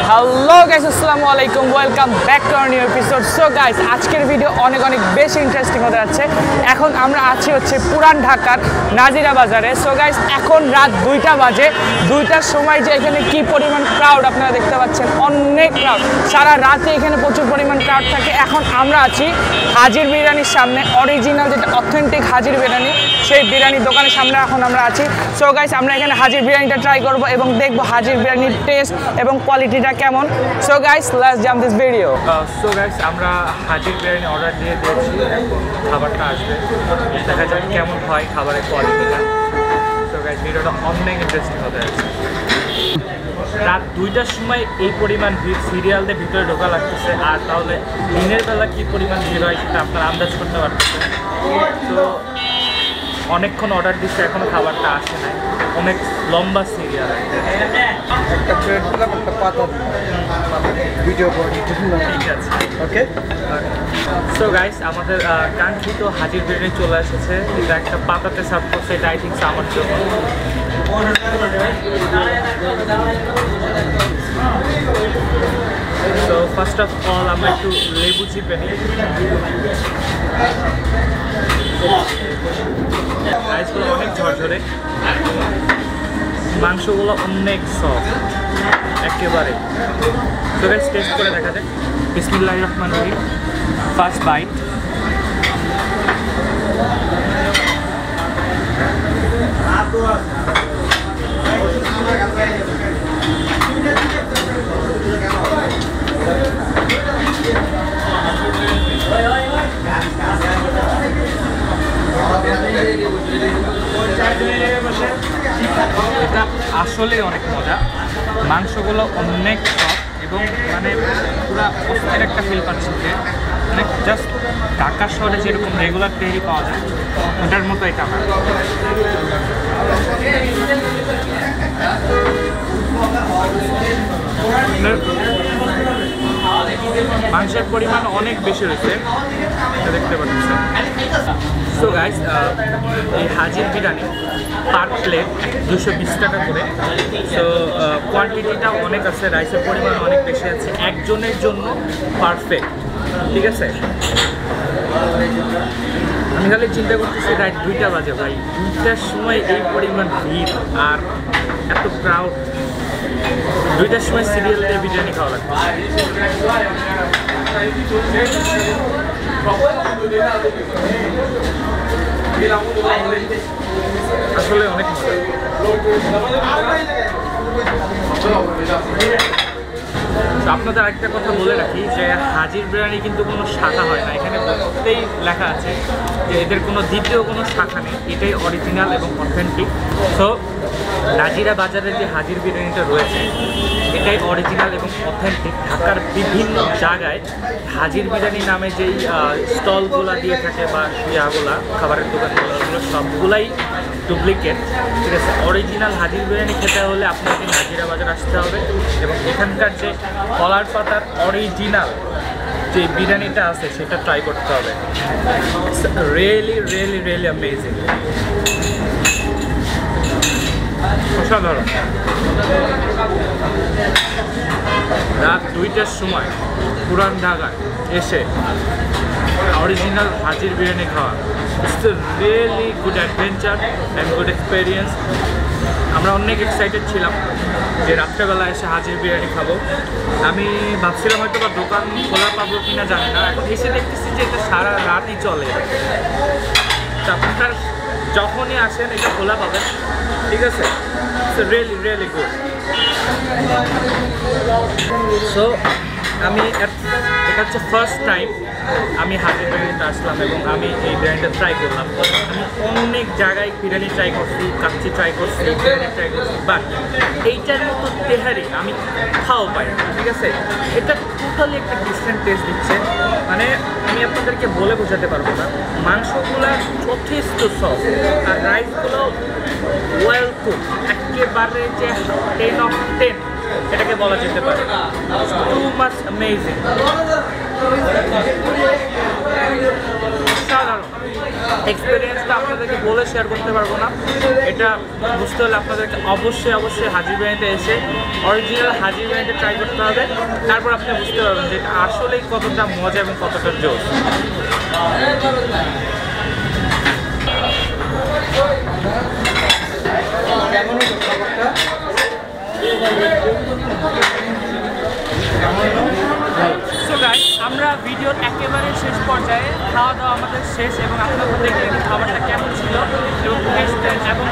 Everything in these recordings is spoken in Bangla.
হ্যালো গাইস, আসসালামু আলাইকুম, welcome back to our new episode. So guys, আজকের ভিডিও অনেক বেশি ইন্টারেস্টিং হতে যাচ্ছে। এখন আমরা আছি হচ্ছে পুরান ঢাকার নাজিরা বাজারে। সো গাইস, এখন রাত 2টা বাজে। 2টার সময় যে এখানে কি পরিমাণ ক্রাউড আপনারা দেখতে পাচ্ছেন, অনেক ক্রাউড। সারা রাতে এখানে প্রচুর পরিমাণ ক্রাউড থাকে। এখন আমরা আছি হাজির বিরিয়ানির সামনে, অরিজিনাল যেটা অথেন্টিক হাজির বিরিয়ানি, সেই বিরিয়ানির দোকানের সামনে এখন আমরা আছি। সো গাইস, আমরা এখানে হাজির বিরিয়ানিটা ট্রাই করবো এবং দেখবো হাজির বিরিয়ানির টেস্ট এবং কোয়ালিটিটা কেমন। So guys, let's jump this video. So guys, আমরা হাজির বিরিয়ানি অর্ডার দিয়ে দিয়েছি, খাবারটা আসবে, দেখা যাক কেমন হয় খাবারের কোয়ালিটিটা। সো গাইস, ভিডিওটা অনেক ইন্টারেস্টিং হতে যাচ্ছে। রাত 2টার সময় এই পরিমাণ ভিড়, সিরিয়াল দিয়ে ভিতরে ঢোকা লাগতেছে, আর তাহলে দিনের বেলা কী পরিমাণ ভিড় হয় সেটা আপনারা আন্দাজ করতে পারতেছেন। তো অনেকক্ষণ অর্ডার দিচ্ছে, এখনও খাবারটা আসে নাই, অনেক লম্বা সিরিয়াল। একটা প্লেট দিলাম, একটা পাতা ভিডিও করে ঠিক আছে, ওকে। সো গাইস, আমাদের কাঙ্ক্ষিত হাজির বিরিয়ানি চলে এসেছে। এটা একটা পাতাতে সার্ভ করছে, এটা আই থিঙ্ক আমার জন্য। তো ফার্স্ট অফ অল আমরা একটু লেবু চিপে নিই। রাইসগুলো অনেক ঝরঝরে, মাংসগুলো অনেক সফট একেবারে। তো গাইস, টেস্ট করে দেখা যাক। বিসমিল্লাহির রহমানির রহিম। First bite. এটা আসলে অনেক মজা, মাংসগুলো অনেক সফট এবং মানে পুরো অস্থির একটা ফিল পাচ্ছি, যে মানে জাস্ট ঢাকা শহরে যেরকম রেগুলার তেহারি পাওয়া যায় ওটার মতো এটা না। মাংসের পরিমাণ অনেক বেশি রয়েছে, এটা দেখতে পাচ্ছেন। সো গাইস, এই হাজির বিরিয়ানি পার প্লেট 220 টাকা করে। সো কোয়ান্টিটিটা অনেক আছে, রাইসের পরিমাণ অনেক বেশি আছে, একজনের জন্য পারফেক্ট। ঠিক আছে, আমি খালি চিন্তা করতেছি রাত 2টা বাজে, ভাই 2টার সময় এই পরিমাণ ভিড় আর এত ক্রাউড, 2টার সময় সিরিয়াল দিয়ে বিরিয়ানি খাওয়া লাগবে। আসলে অনেক আপনাদের আরেকটা কথা বলে রাখি যে হাজির বিরিয়ানি কিন্তু কোনো শাখা হয় না, এখানে বলতেই লেখা আছে যে এদের কোনো দ্বিতীয় কোনো শাখা নেই, এটাই অরিজিনাল এবং অথেন্টিক। সো নাজিরা বাজারের যে হাজির বিরিয়ানিটা রয়েছে এটাই অরিজিনাল এবং অথেন্টিক। ঢাকার বিভিন্ন জায়গায় হাজির বিরিয়ানি নামে যেই স্টলগুলো দিয়ে থাকে বা ইয়াগুলা খাবারের দোকানগুলো, ওগুলো সবগুলাই ডুপ্লিকেট। ঠিক আছে, অরিজিনাল হাজির বিরিয়ানি খেতে হলে আপনাকে নাজিরা বাজার আসতে হবে এবং এখানকার যে কলার পাতার অরিজিনাল যে বিরিয়ানিটা আছে সেটা ট্রাই করতে হবে। It's really really really amazing, অসাধারণ। রাত 2টার সময় পুরান ঢাকায় এসে অরিজিনাল হাজির বিরিয়ানি খাওয়া, it's a really good adventure and good experience. আমরা অনেক এক্সাইটেড ছিলাম যে রাত্রেবেলা এসে হাজির বিরিয়ানি খাবো। আমি ভাবছিলাম হয়তো বা দোকান খোলা পাবো কিনা জানি না, এখন এসে দেখতেছি যে এটা সারা রাতই চলে। তো আপনার যখনই আসেন এটা খোলা পাবেন। ঠিক আছে, it's really really good. So আমি এটা হচ্ছে ফার্স্ট টাইম আমি হাজির বিরিয়ানিতে আসলাম এবং আমি এই বিরিয়ানিটা ট্রাই করলাম। আমি অনেক জায়গায় বিরিয়ানি ট্রাই করছি, কাচ্চি ট্রাই করছি, বিরিয়ানি ট্রাই করছি, বাট এইটার মতো তেহারি আমি খাও পাই না। ঠিক আছে, এটা টোটালি একটা ডিফারেন্ট টেস্ট দিচ্ছে, মানে আমি আপনাদেরকে বলে বোঝাতে পারবো না। মাংসগুলো যথেষ্ট সফট আর রাইসগুলো ওয়েল কুক, একেবারে যে 10 of 10 এটাকে বলা যেতে পারে। টু মাচ অ্যামেজিং, এক্সপিরিয়েন্সটা আপনাদেরকে বলে শেয়ার করতে পারবো না। এটা বুঝতে হলে আপনাদেরকে অবশ্যই হাজির বিরিয়ানিতে এসে অরিজিনাল হাজির বিরিয়ানিতে ট্রাই করতে হবে, তারপর আপনি বুঝতে পারবেন যে এটা আসলেই কতটা মজা এবং কতটা জোশ। সো গাইস, আমরা ভিডিওর একেবারে শেষ পর্যায়ে, খাওয়া দাওয়া আমাদের শেষ এবং আপনাদের দেখে খাবারটা কেমন ছিল এবং টেস্টটা এবং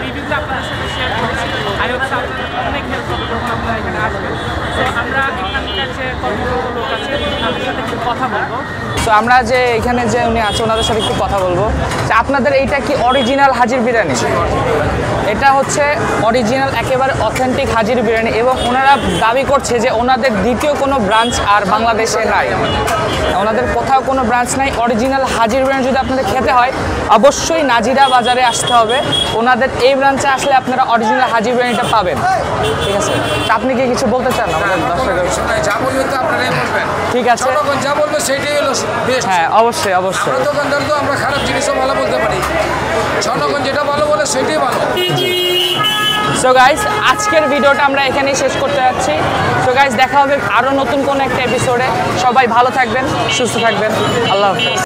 রিভিউটা আপনাদের সাথে শেয়ার করেছি। আই হোপ আপনাদের অনেক হেল্প হবে যখন আপনারা এখানে আসবেন। তো আমরা এখানকার যে কর্মরত লোক আছে তাদের সাথে একটু কথা বলবো। তো আমরা যে এখানে যে উনি আছে ওনাদের সাথে একটু কথা বলবো যে আপনাদের এইটা কি অরিজিনাল হাজির বিরিয়ানি? এটা হচ্ছে অরিজিনাল একেবারে অথেন্টিক হাজির বিরিয়ানি এবং ওনারা দাবি করছে যে ওনাদের দ্বিতীয় কোনো ব্রাঞ্চ আর বাংলাদেশে নাই, ওনাদের কোথাও কোনো ব্রাঞ্চ নাই। অরিজিনাল হাজির বিরিয়ানি যদি আপনাদের খেতে হয় অবশ্যই নাজিরা বাজারে আসতে হবে। ওনাদের এই ব্রাঞ্চে আসলে আপনারা অরিজিনাল হাজির বিরিয়ানিটা পাবেন। ঠিক আছে, আপনি কি কিছু বলতে চান আমাদের দর্শকের? যা বলবেন তো আপনারাই বলবেন। ঠিক আছে, জনগণ যা বলবে সেটাই হলো বেস্ট। হ্যাঁ অবশ্যই। আমরা দোকানদার তো আমরা খারাপ জিনিসও ভালো বলতে পারি, জনগণ যেটা ভালো বলে সেটাই ভালো। সো গাইস, আজকের ভিডিওটা আমরা এখানেই শেষ করতে যাচ্ছি। সো গাইস, দেখা হবে আরও নতুন কোনো একটা এপিসোডে। সবাই ভালো থাকবেন, সুস্থ থাকবেন। আল্লাহ হাফেজ।